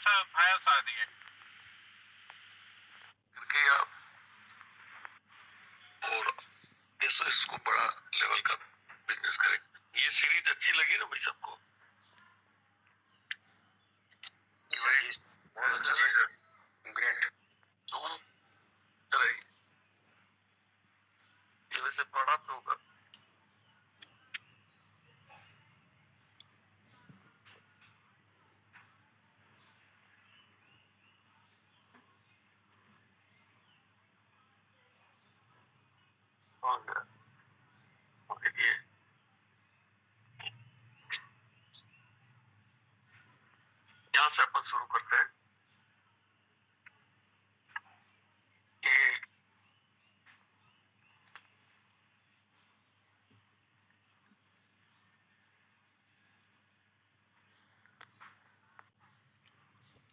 अच्छा है शायद ये करके आप और ऐसा इसको बड़ा लेवल का बिजनेस करें। ये सीरीज अच्छी लगी ना भाई सबको? बहुत अच्छा लगा। ग्रेट। तुम रही ये वैसे पढ़ा तो होगा। ये यहाँ से अपन शुरू करते हैं कि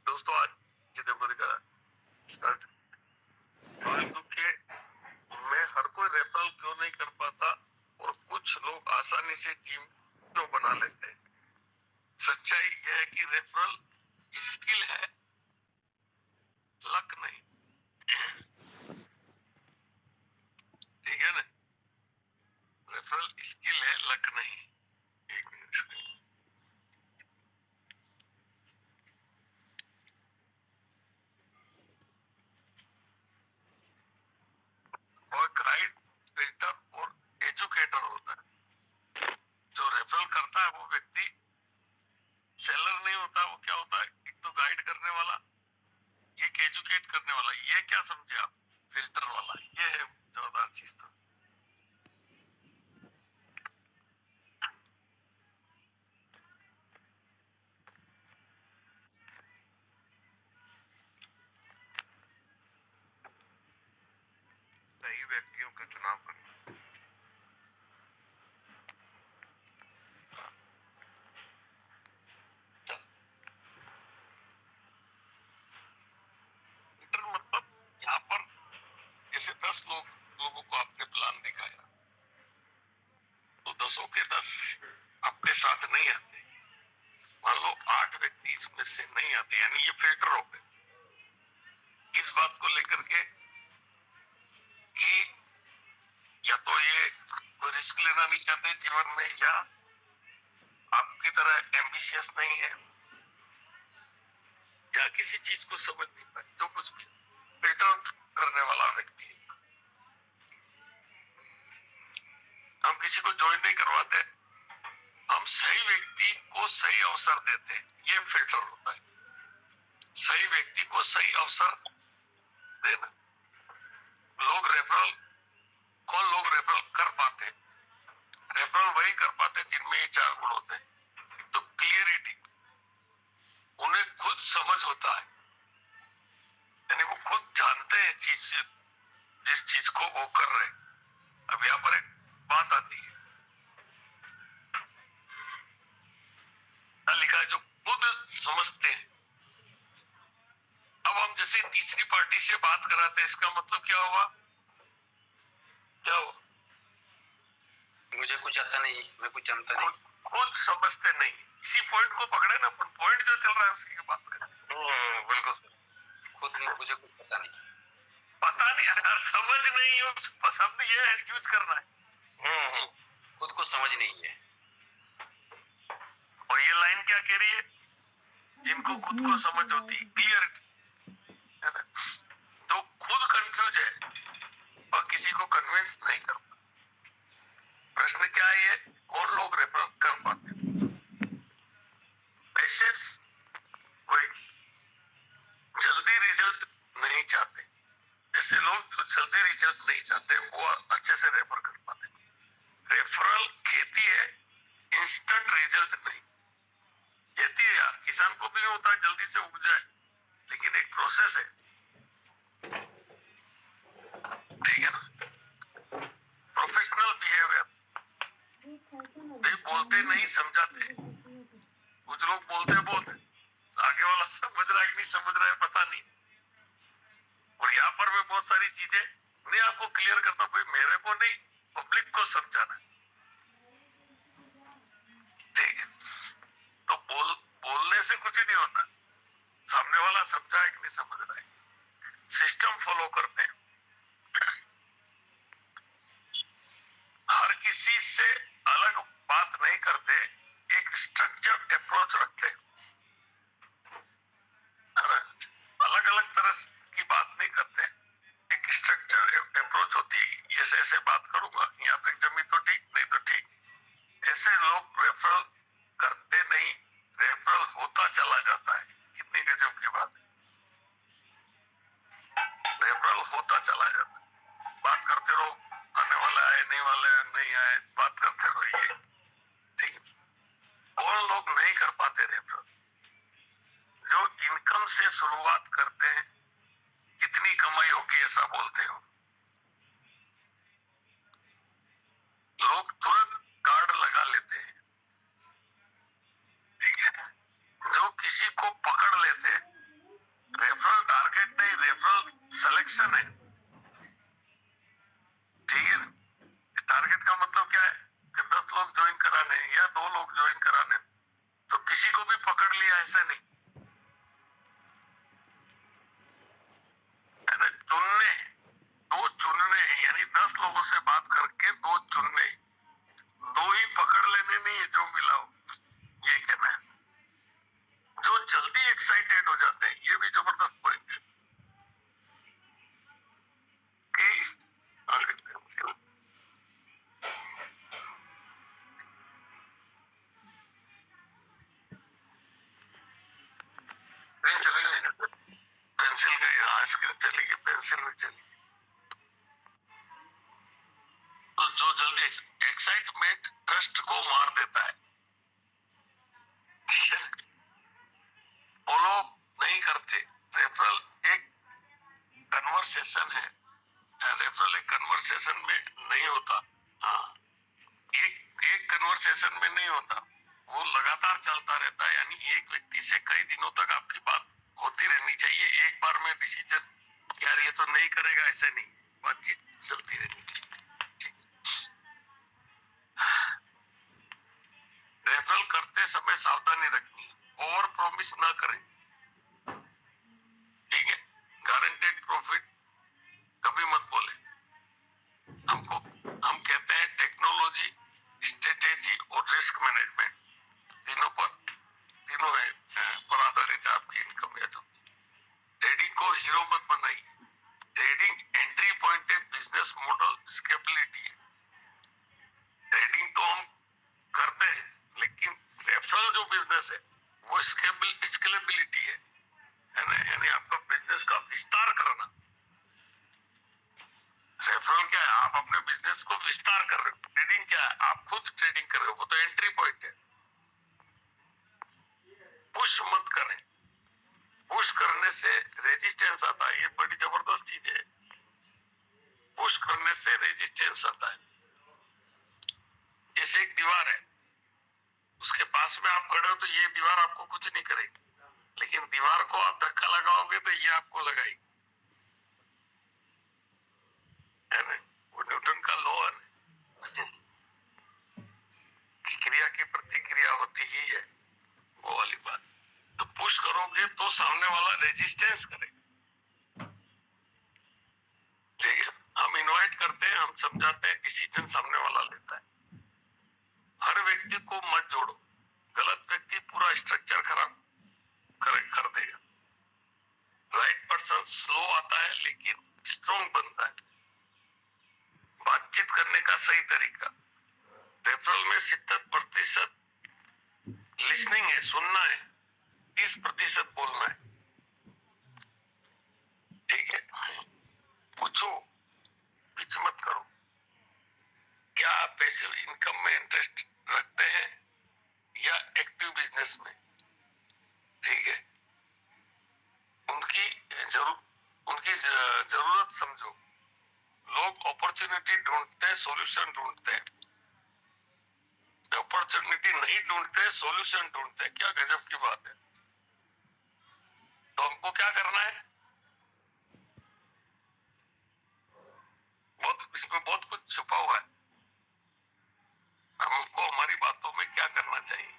दोस्तों आज ये देखो दिखा स्टार्ट के मैं हर कोई रेफरल क्यों नहीं कर पाता और कुछ लोग आसानी से टीम क्यों बना लेते हैं। सच्चाई यह है कि रेफरल स्किल है, लक नहीं। ठीक है ना? रेफरल स्किल है, लक नहीं। एक मिनट और गाइड, ट्रेनर और एजुकेटर होता है। जो रेफरल करता है वो व्यक्ति सेलर नहीं होता। वो क्या होता है? एक तो गाइड करने वाला, एक एजुकेट करने वाला। ये क्या समझे आप? फिल्टर वाला। ये है जोरदार चीज। तो सही व्यक्तियों का चुनाव करें। मतलब यहाँ पर जैसे 10 लोगों को आपने प्लान दिखाया तो 10 के 10 आपके साथ नहीं आते। मान लो 8 व्यक्ति इसमें से नहीं आते, यानी ये फिल्टर हो गए। इस बात को लेकर के कि या तो ये कोई रिस्क लेना नहीं चाहते जीवन में, या आपकी तरह एम्बिशियस नहीं है, या किसी चीज को समझ नहीं पाए। जो कुछ भी फिल्टर करने वाला व्यक्ति है। हम किसी को ज्वाइन नहीं करवाते, हम सही व्यक्ति को सही अवसर देते हैं। ये फिल्टर होता है। सही व्यक्ति को सही अवसर देना। कौन लोग रेफरल कर पाते हैं? रेफरल वही कर पाते जिनमें ये 4 गुण होते हैं। तो क्लियरिटी, उन्हें खुद समझ होता है, यानी वो खुद जानते हैं जिस चीज को वो कर रहे हैं। अब यहाँ पर एक बात आती है, लिखा है जो खुद समझते हैं। अब हम जैसे तीसरी पार्टी से बात कराते हैं, इसका मतलब क्या हुआ? क्या हुआ? मुझे कुछ आता नहीं, मैं कुछ जानता नहीं। खुद समझते नहीं। इसी पॉइंट को पकड़े ना, पर पॉइंट जो चल रहा है उसकी बात करें। बिल्कुल। खुद मुझे कुछ पता नहीं। पता नहीं, अगर समझ नहीं हो शब्द ये है यूज करना है। खुद को समझ नहीं है। और ये लाइन क्या कह रही है? जिनको खुद को समझ होती है, क्लियर है ना, तो खुद कंफ्यूज है और किसी को कन्विंस नहीं कर पाता। प्रश्न क्या है? ये कौन लोग रेफर कर पाते? पेशेंस, कोई जल्दी रिजल्ट नहीं चाहते। ऐसे लोग जो जल्दी रिजल्ट नहीं चाहते वो अच्छे से रेफर कर पाते। रेफरल खेती है, इंस्टेंट रिजल्ट नहीं। खेती है यार, किसान को भी होता है जल्दी से उग जाए, लेकिन एक प्रोसेस है। ठीक है ना? प्रोफेशनल बिहेवियर, वे बोलते नहीं समझाते। कुछ लोग बोलते आगे वाला समझ रहा है कि नहीं समझ रहा है पता नहीं। और यहाँ पर मैं बहुत सारी चीजें नहीं आपको क्लियर करता हूँ। भाई मेरे को नहीं, पब्लिक को समझाना है। ठीक है? तो बोलने से कुछ नहीं होता, सामने वाला समझा है कि नहीं समझ रहा है? सिस्टम फॉलो करते हैं, हर किसी से अलग बात नहीं करते, एक स्ट्रक्चर्ड अप्रोच रखते हैं, अलग अलग तरह की बात नहीं करते, एक स्ट्रक्चर अप्रोच होती है, ऐसे ऐसे बात करूंगा, यहाँ तक जमी तो ठीक, नहीं तो ठीक। ऐसे लोग रेफरल करते नहीं, रेफरल होता चला जाता है। कितनी गजब की बात है, रेफरल होता चला जाता है। बात करते रहो, आने वाला आए, नहीं वाले नहीं आए, बात करते रहो, ये ठीक है। और लोग नहीं कर पाते रेफरल, जो इनकम से शुरुआत करते हैं, कितनी कमाई होगी ऐसा बोलते हो, लोग तुरंत कार्ड लगा लेते हैं, ठीक है। जो किसी को पकड़ लेते हैं, रेफरल टारगेट नहीं, रेफरल सिलेक्शन है, ठीक है। टारगेट का मतलब क्या है कि 10 लोग ज्वाइन कराने या 2 लोग ज्वाइन कराने, तो किसी को भी पकड़ लिया ऐसे नहीं है ना, चुनने, 2 चुनने, यानी 10 लोगों से बात करके 2 चुनने, 2 ही पकड़ लेने नहीं है जो मिला हो, ये कहना है। जो जल्दी एक्साइटेड हो जाते हैं, ये भी जबरदस्त पॉइंट है कि ट्रेन चलेगा नहीं। पेंसिल गई, आइसक्रीम चलेगी, पेंसिल में चलेगी, तो जो जल्दी एक्साइटमेंट ट्रस्ट को मार देता है, फॉलो नहीं करते। रेफरल एक कन्वर्सेशन है, रेफरल एक कन्वर्सेशन में नहीं होता, हाँ, एक एक कन्वर्सेशन में नहीं होता, वो लगातार चलता रहता है, यानी एक व्यक्ति से कई दिनों तक आपकी बात होती रहनी चाहिए। एक बार में डिसीजन यार ये तो नहीं करेगा ऐसे नहीं, बातचीत चलती रहनी चाहिए। रेफरल करते समय सावधानी रखनी है, ओवर प्रॉमिस ना करें, ठीक है। गारंटेड प्रॉफिट कभी मत बोले। हम कहते हैं टेक्नोलॉजी, स्ट्रेटेजी और रिस्क मैनेजमेंट, तीनों है पर आधारित है आपकी इनकम या जो। ट्रेडिंग को हीरो मत बनाइए, ट्रेडिंग एंट्री पॉइंट है, बिजनेस मॉडल स्केलेबिलिटी है। ट्रेडिंग तो हम करते हैं, लेकिन रेफरल जो बिजनेस है वो स्केलेबिलिटी है ना, यानी आपका बिजनेस का विस्तार करना। रेफरल क्या है, आप अपने बिजनेस को विस्तार कर रहे हो। ट्रेडिंग क्या है, आप खुद ट्रेडिंग कर रहे हो, वो तो एंट्री पॉइंट है। पुश मत करें, पुश करने से रेजिस्टेंस आता है, ये बड़ी जबरदस्त चीज है। पुश करने से रेजिस्टेंस आता है। जैसे एक दीवार है, उसके पास में आप खड़े हो तो ये दीवार आपको कुछ नहीं करेगी, लेकिन दीवार को आप धक्का लगाओगे तो ये आपको लगाएगी, है ना? वो न्यूटन का लॉ है, क्रिया की प्रतिक्रिया होती ही है, वो वाली बात। तो पुश करोगे तो सामने वाला रेजिस्टेंस करेगा, ठीक है। हम इनवाइट करते हैं, हम समझाते हैं, डिसीजन सामने वाला लेता है। हर व्यक्ति को मत जोड़ो, गलत व्यक्ति पूरा स्ट्रक्चर खराब कर देगा। राइट पर्सन स्लो आता है लेकिन स्ट्रॉन्ग बनता है। बातचीत करने का सही तरीका, रेफरल में 70% लिसनिंग है, सुनना है, 30% बोलना है, ठीक है। पूछो, पिच मत करो, क्या आप पैसिव इनकम में इंटरेस्ट रखते हैं या एक्टिव बिजनेस में, ठीक है। उनकी जरूरत समझो। लोग अपॉर्चुनिटी ढूंढते हैं, सॉल्यूशन ढूंढते हैं, अपॉर्चुनिटी नहीं ढूंढते, सॉल्यूशन ढूंढते हैं। क्या गजब की बात है। तो हमको क्या करना है, इसमें बहुत कुछ छुपा हुआ है। हमको हमारी बातों में क्या करना चाहिए,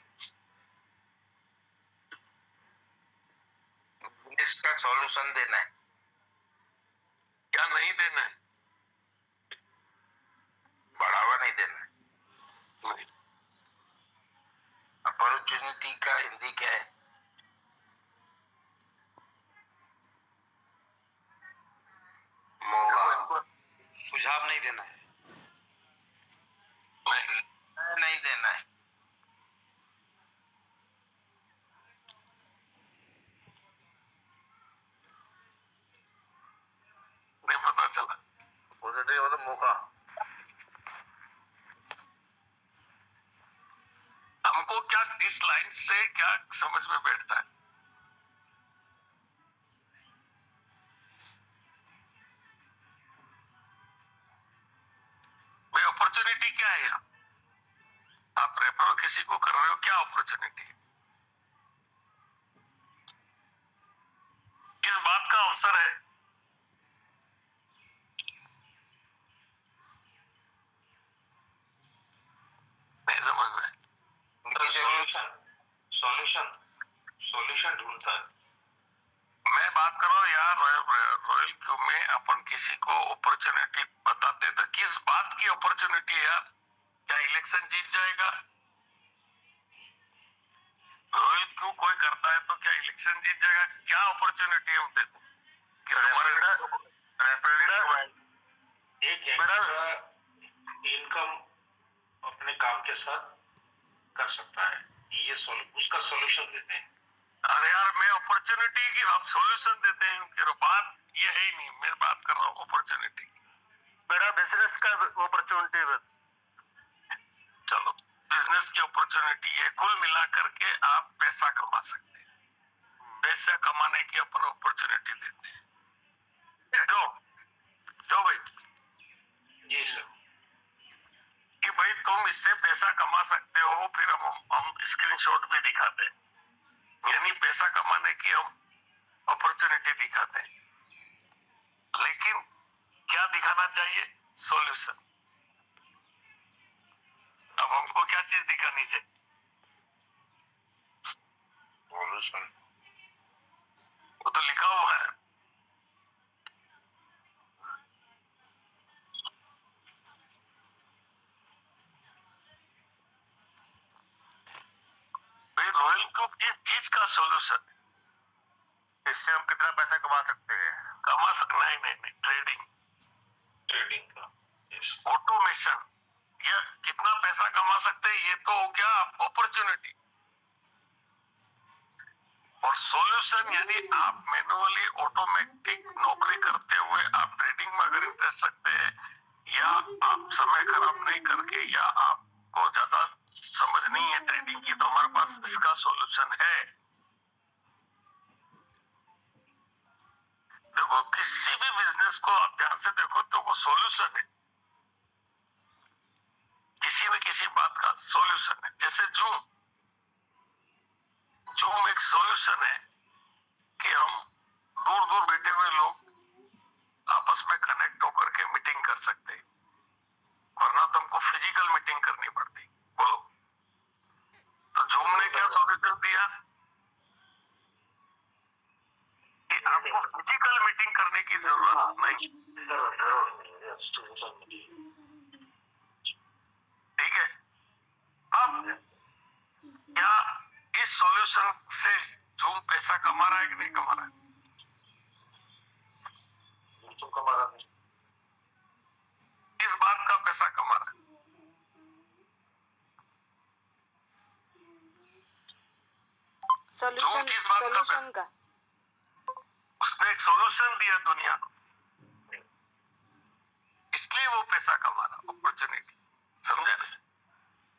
नहीं देना है। नहीं देना है। नहीं पता चला। पॉजिटिव मतलब मौका। हमको क्या इस लाइन से क्या समझ में बैठता है? भाई अपॉर्चुनिटी क्या है यहाँ? आप रेफर किसी को कर रहे हो, क्या अपॉर्चुनिटी है? इस बात का अवसर है नहीं समझ में। सॉल्यूशन ढूंढता है। मैं बात कर रहा हूँ यार, रॉयल क्यू में अपन किसी को अपॉर्चुनिटी बताते तो किस बात की अपॉर्चुनिटी है यार? क्या इलेक्शन जीत जाएगा? रॉयल क्यू कोई करता है तो क्या इलेक्शन जीत जाएगा? क्या अपॉर्चुनिटी है उनके कि हमारे एक इनकम अपने काम के साथ कर सकता है, ये उसका सॉल्यूशन देते हैं। अरे यार मैं अपॉर्चुनिटी की आप सॉल्यूशन देते हैं कि बात ये है ही नहीं। मैं बात कर रहा हूँ अपॉर्चुनिटी। बड़ा बिजनेस का अपॉर्चुनिटी। चलो बिजनेस की अपॉर्चुनिटी है, कुल मिला करके आप पैसा कमा सकते हैं। पैसा कमाने की अपन अपॉर्चुनिटी देते हैं। क्यों भाई? जी सर। कि भाई तुम इससे पैसा कमा सकते हो, फिर हम स्क्रीनशॉट भी दिखाते हैं, यानी पैसा कमाने की हम अपॉर्चुनिटी दिखाते हैं। लेकिन क्या दिखाना चाहिए? सॉल्यूशन। अब हमको क्या चीज दिखानी चाहिए? सॉल्यूशन। वो तो लिखा हुआ है। भाई रॉयल को किस चीज का सॉल्यूशन? इससे हम कितना पैसा कमा सकते हैं? नहीं, ट्रेडिंग। ट्रेडिंग का ऑटोमेशन। ये कितना पैसा कमा सकते हैं, ये तो हो गया अपॉर्चुनिटी। और सॉल्यूशन यानी आप मैनुअली ऑटोमेटिक नौकरी करते हुए आप ट्रेडिंग में अगर इंटरेस्ट रखते हैं, या आप समय खराब नहीं करके, या आपको ज्यादा समझ नहीं है ट्रेडिंग की, तो हमारे पास इसका सॉल्यूशन है। देखो किसी भी बिजनेस को आप ध्यान से देखो तो वो सॉल्यूशन है, किसी न किसी बात का सॉल्यूशन है। जैसे जूम एक सॉल्यूशन है कि हम दूर दूर बैठे हुए लोग आपस में कनेक्ट होकर के मीटिंग कर सकते हैं, वरना तो हमको फिजिकल मीटिंग करनी पड़ती। बोलो, तो जूम ने क्या सॉल्यूशन दिया कि आपको फिजिकल मीटिंग करने की जरूरत नहीं। ठीक है। अब क्या इस सॉल्यूशन से जूम पैसा कमा रहा है कि नहीं कमा रहा है? तो कमा रहा है। इस बात का पैसा कमा रहा है। सॉल्यूशन का उसने एक सॉल्यूशन दिया दुनिया को, इसलिए वो पैसा कमा रहा। अपॉर्चुनिटी, समझे?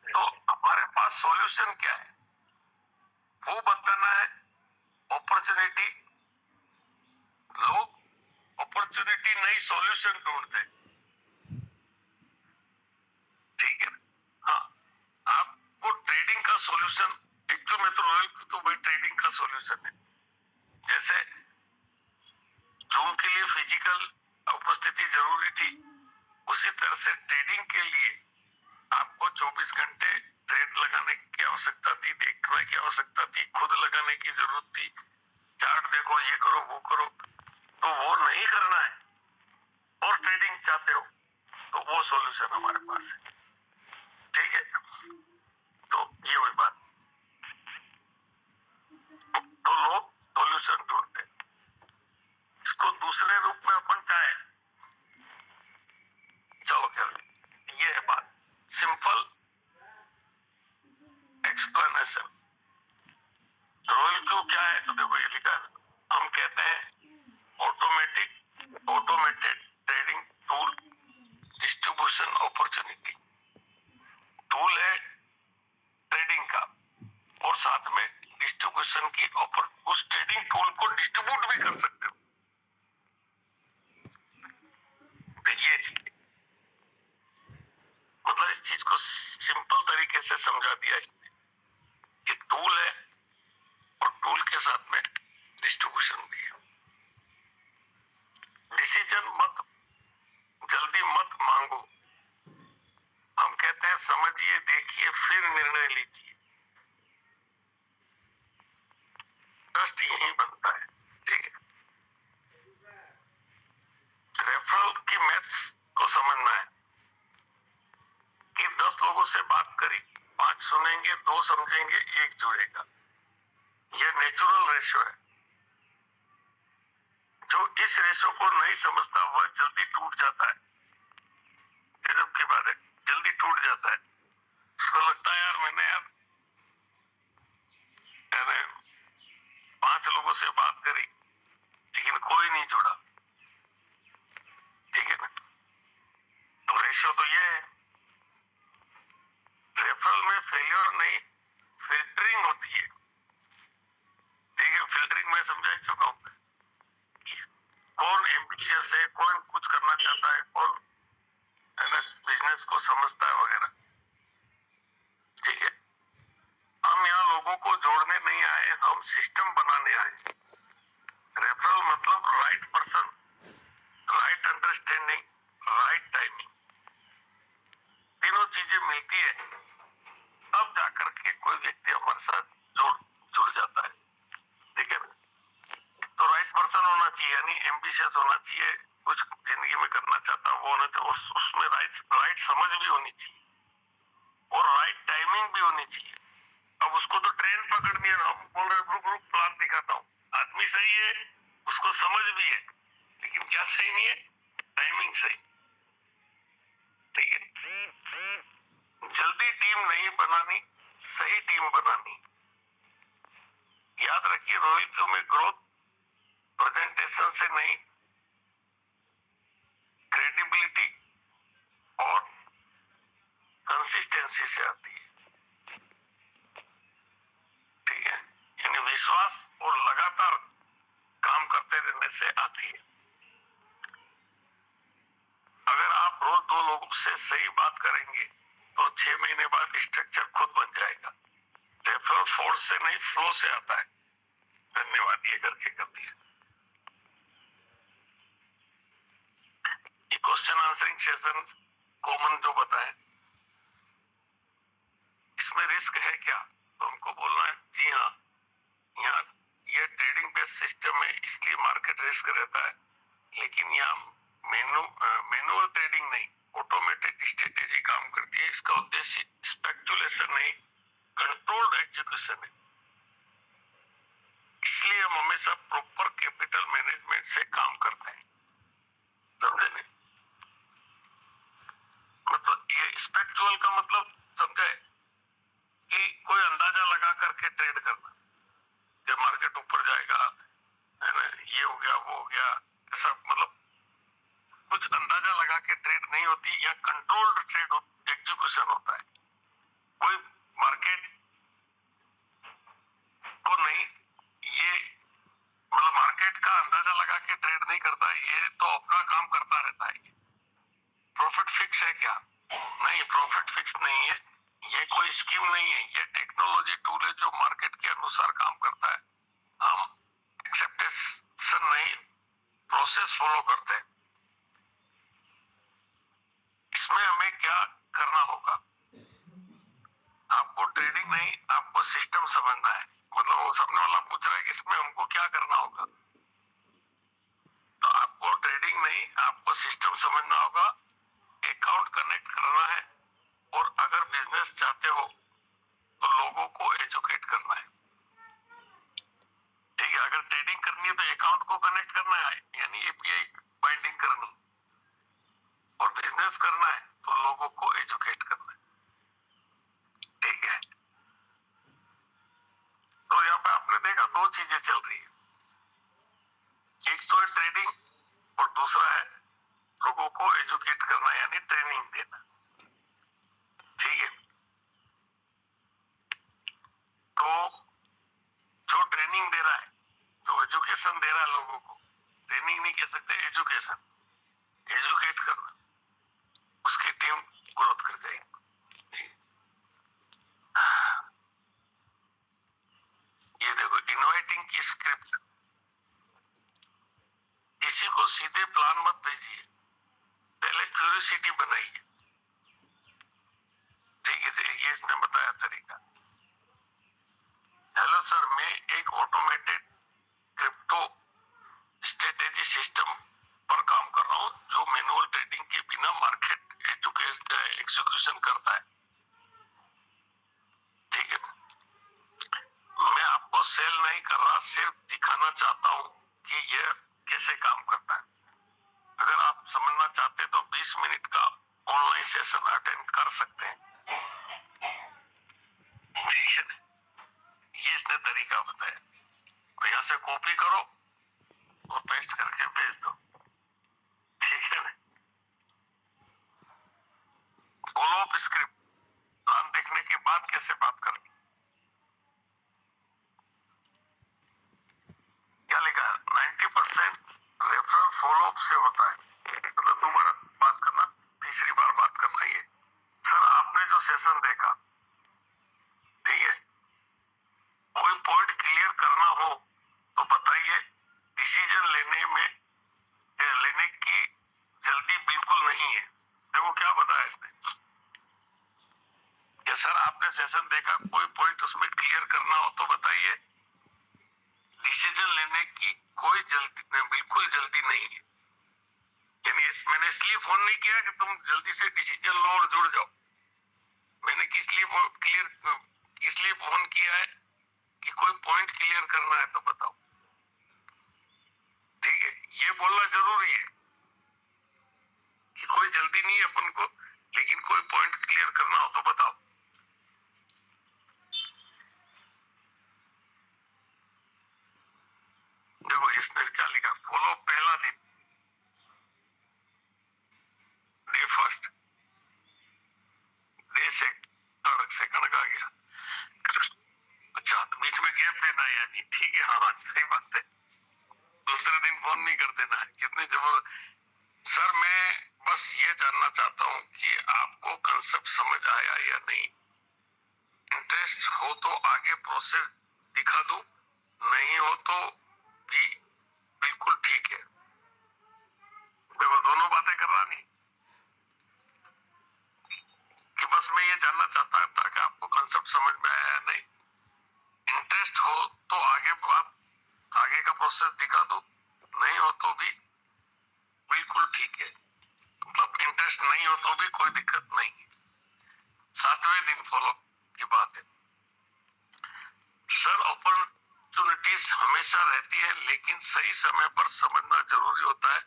तो हमारे पास सॉल्यूशन क्या है? वो बताना है। अपॉर्चुनिटी, लोग अपॉर्चुनिटी नहीं सॉल्यूशन ढूंढते। ठीक है। हाँ, आपको ट्रेडिंग का सॉल्यूशन, एक्चुअली में तो रॉयल तो भाई ट्रेडिंग का सॉल्यूशन है। जैसे जूम के लिए फिजिकल उपस्थिति जरूरी थी, उसी तरह से ट्रेडिंग के लिए आपको 24 घंटे ट्रेड लगाने की आवश्यकता थी, देखने की आवश्यकता थी, खुद लगाने की जरूरत थी। चार्ट देखो, ये करो, वो करो, तो वो नहीं करना है और ट्रेडिंग चाहते हो, तो वो सॉल्यूशन हमारे पास है। ठीक है। तो ये हुई बात। तो लोग सॉल्यूशन ढूंढते हैं। इसको दूसरे रूप में अपन चाहे automated trading tool distribution opportunity. Tool है ट्रेडिंग का और साथ में डिस्ट्रीब्यूशन की ऑफर, उस ट्रेडिंग टूल को डिस्ट्रीब्यूट भी कर सकते हो। तो ये चीज मतलब इस चीज को सिंपल तरीके से समझा दिया इसने कि टूल है और टूल के साथ में डिस्ट्रीब्यूशन भी है। डिसीजन मत जल्दी मत मांगो, हम कहते हैं समझिए देखिए फिर निर्णय लीजिए। ट्रस्ट यही बनता है, ठीक है। रेफरल की मैथ्स को समझना है कि 10 लोगों से बात करी, 5 सुनेंगे, 2 समझेंगे, 1 जुड़ेगा। यह नेचुरल रेशो है। जो इस रेशो को नहीं समझता वह जल्दी टूट जाता है। गजब की बात है, जल्दी टूट जाता है। उसको लगता है यार मैंने 5 लोगों से बात करी लेकिन कोई नहीं जुड़ा, ठीक है ना। तो रेशियो तो ये है। रेफरल में फेलियर नहीं फिल्टरिंग होती है, ठीक है। फिल्टरिंग में समझा चुका हूं कौन एम्बिशियस है, कौन कुछ करना चाहता है, कौन बिजनेस को समझता है वगैरह, ठीक है। हम यहाँ लोगों को जोड़ने नहीं आए, हम सिस्टम बनाने आए। रेफरल मतलब right person, right understanding, right timing, तीनों चीजें मिलती है तब जाकर के कोई व्यक्ति हमारे साथ जुड़ जाता है, ठीक है। तो राइट पर्सन होना चाहिए, यानी एम्बिशियस होना चाहिए, कुछ जिंदगी में करना चाहता वो होना चाहिए, उसमें राइट समझ भी होनी चाहिए और राइट टाइमिंग भी होनी चाहिए। अब उसको तो ट्रेन पकड़नी है, हम बोल रहे रुक प्लान दिखाता हूँ। आदमी सही है, उसको समझ भी है, लेकिन क्या सही नहीं है, टाइमिंग सही, ठीक है। जल्दी टीम नहीं बनानी, सही टीम बनानी। याद रखिए रॉयल क्यू में ग्रोथ प्रेजेंटेशन से नहीं, क्रेडिबिलिटी और कंसिस्टेंसी से आती है, ठीक है। यानी विश्वास और लगातार काम करते रहने से आती है। अगर आप रोज 2 लोगों से सही बात करेंगे तो 6 महीने बाद स्ट्रक्चर खुद बन जाएगा। रेफरल फोर्स से नहीं फ्लो से आता है। धन्यवाद ये करके कर दिया। ये क्वेश्चन आंसरिंग सेशन कॉमन जो बताए, इसमें रिस्क है क्या, तो हमको बोलना है जी हाँ, यहाँ ये ट्रेडिंग बेस्ड सिस्टम है इसलिए मार्केट रिस्क रहता है, लेकिन यहाँ मैनुअल ट्रेडिंग नहीं, ऑटोमेटेड स्ट्रेटेजी काम करती है। इसका उद्देश्य स्पेकुलेशन नहीं, कंट्रोल्ड एग्जीक्यूशन है। इसलिए हम हमेशा प्रॉपर कैपिटल मैनेजमेंट से काम करते हैं, समझे नहीं। मतलब ये स्पेक्चुअल का मतलब समझे कि कोई अंदाजा लगा करके ट्रेड करना कि मार्केट ऊपर जाएगा, है ना, ये हो गया वो हो गया, ऐसा मतलब कुछ अंदाजा लगा के ट्रेड नहीं होती, या कंट्रोल्ड ट्रेड एग्जीक्यूशन होता है। कोई मार्केट को नहीं, ये मतलब मार्केट का अंदाजा लगा के ट्रेड नहीं करता, ये तो अपना काम करता रहता है। प्रॉफिट फिक्स है क्या, नहीं, प्रॉफिट फिक्स नहीं है। ये कोई स्कीम नहीं है, ये टेक्नोलॉजी टूल है जो मार्केट के अनुसार काम करता है। हम एक्सेप्टेशन नहीं, प्रोसेस फॉलो करते हैं। इसमें हमें क्या करना होगा, आपको ट्रेडिंग नहीं, आपको सिस्टम समझना है। मतलब वो सामने वाला पूछ रहा है कि इसमें हमको क्या करना होगा, तो आपको ट्रेडिंग नहीं, आपको सिस्टम समझना होगा, अकाउंट कनेक्ट करना है, और अगर बिजनेस चाहते हो तो लोगों को एजुकेट करना है, ठीक है। अगर ट्रेडिंग करनी है तो अकाउंट को कनेक्ट करना है, यानी एपीआई बाइंडिंग करनी, और बिजनेस करना है तो लोगों को एजुकेट करना है, ठीक है। तो यहाँ पे आपने देखा 2 चीजें चल रही है, एक तो है ट्रेडिंग और दूसरा है एजुकेशन, एजुकेट करना, उसकी टीम ग्रोथ कर जाएगी। ये देखो, इनवाइटिंग की स्क्रिप्ट, किसी को सीधे प्लान मत भेजिए, पहले क्यूरियोसिटी बनाइए। ठीक है, ये इसने बताया तरीका। हेलो सर, मैं एक ऑटोमेटेड क्रिप्टो स्ट्रेटेजी सिस्टम पर काम कर रहा हूँ जो मैनुअल ट्रेडिंग के बिना मार्केट एग्जीक्यूशन करता है। ठीक है, मैं आपको सेल नहीं कर रहा, सिर्फ दिखाना चाहता हूँ कि यह कैसे काम करता है। अगर आप समझना चाहते तो 20 मिनट का ऑनलाइन सेशन अटेंड कर सकते हैं। ठीक है, ये इसने तरीका बताया। तो यहाँ से कॉपी करो और पेस्ट करके भेज दो। ठीक है ना? फॉलो अप स्क्रिप्ट, प्लान देखने के बाद कैसे बात करनी। क्या लिखा है? 90% रेफरल फॉलो अप से होता है, मतलब दोबारा बात करना, तीसरी बार बात करना। ये सर, आपने जो सेशन देखा, ठीक है, कोई पॉइंट क्लियर करना हो तो बताइए। डिसीजन लेने की जल्दी बिल्कुल नहीं है। देखो क्या बताया इसने कि सर, आपने सेशन देखा, कोई पॉइंट उसमें क्लियर करना हो तो बताइए। डिसीजन लेने की कोई बिल्कुल जल्दी नहीं है। यानी मैंने इसलिए फोन नहीं किया कि तुम जल्दी से डिसीजन लो और जुड़ जाओ। मैंने इसलिए फोन किया है कि कोई पॉइंट क्लियर करना है तो बताओ। ठीक है, ये बोलना जरूरी है कि कोई जल्दी नहीं है अपन को, लेकिन कोई पॉइंट क्लियर करना हो तो बताओ। देखो इसने क्या लिखा, फॉलो पहला दिन, डे फर्स्ट, डे सेकंड का गया। अच्छा, तो बीच में गैप देना है यानी। ठीक है, हाँ सही बात है। दूसरे दिन फोन नहीं कर देना है। कितनी जबरदस्त। सर, मैं बस ये जानना चाहता हूँ कि आपको कंसेप्ट समझ आया या नहीं। इंटरेस्ट हो तो आगे प्रोसेस दिखा दो, नहीं हो तो भी बिल्कुल ठीक है। देखो, दोनों बातें कर रहा नहीं कि बस मैं ये जानना चाहता था कि आपको कंसेप्ट समझ में आया या नहीं। इंटरेस्ट हो तो आगे का प्रोसेस दिखा दो, नहीं हो तो भी बिल्कुल ठीक है। मतलब इंटरेस्ट नहीं हो तो भी कोई दिक्कत नहीं है। 7वें दिन फॉलो की बात है। सर, अपॉर्चुनिटीज हमेशा रहती है, लेकिन सही समय पर समझना जरूरी होता है।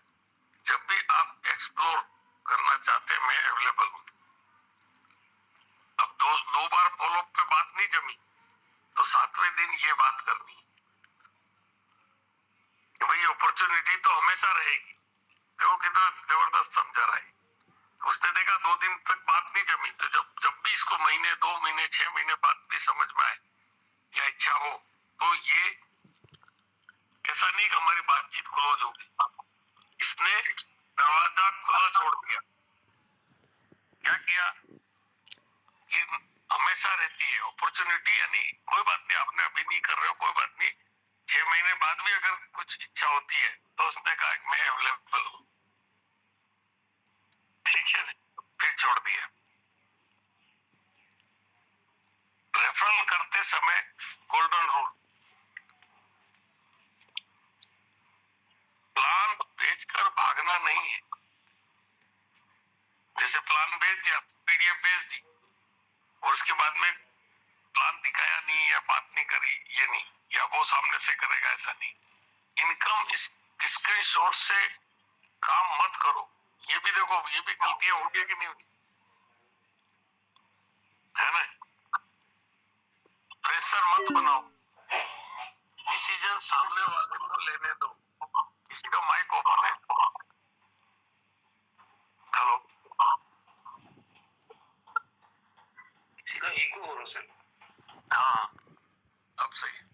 जब भी आप एक्सप्लोर करना चाहते हैं, मैं अवेलेबल हूँ। अब दो बार फॉलो पे बात नहीं जमी, तो 7वें दिन ये बात करनी है कि भाई अपॉर्चुनिटी तो हमेशा रहेगी। देखो कितना जबरदस्त समझा रहा है। उसने देखा 2 दिन तक बात नहीं जमी, तो जब भी इसको महीने, 2 महीने, 6 महीने बाद भी समझ में आए या इच्छा हो, तो ये ऐसा नहीं कि हमारी बातचीत क्लोज होगी। इसने दरवाजा खुला छोड़ दिया। क्या किया कि हमेशा रहती है अपॉर्चुनिटी, यानी कोई बात नहीं, आपने अभी नहीं कर रहे हो, कोई बात नहीं, 6 महीने बाद भी अगर कुछ इच्छा होती है तो उसने कहा कि मैं अवेलेबल हूँ। ठीक है, फिर छोड़ दिया। रेफरल करते समय गोल्डन रूल, प्लान भेजकर भागना नहीं है। जैसे प्लान भेज दिया, पीडीएफ भेज दी और उसके बाद में प्लान दिखाया नहीं या बात नहीं करी, ये नहीं, या वो सामने से करेगा, ऐसा नहीं। इनकम स्क्रीनशॉट से काम मत करो। ये भी देखो, ये भी गलतियां होंगी कि नहीं होगी, है ना? प्रेशर मत बनाओ, डिसीजन सामने वाले को लेने दो। किसी का माइक ओपन है? हेलो, किसी का ईगो हो रहा है सर। हाँ अब सही।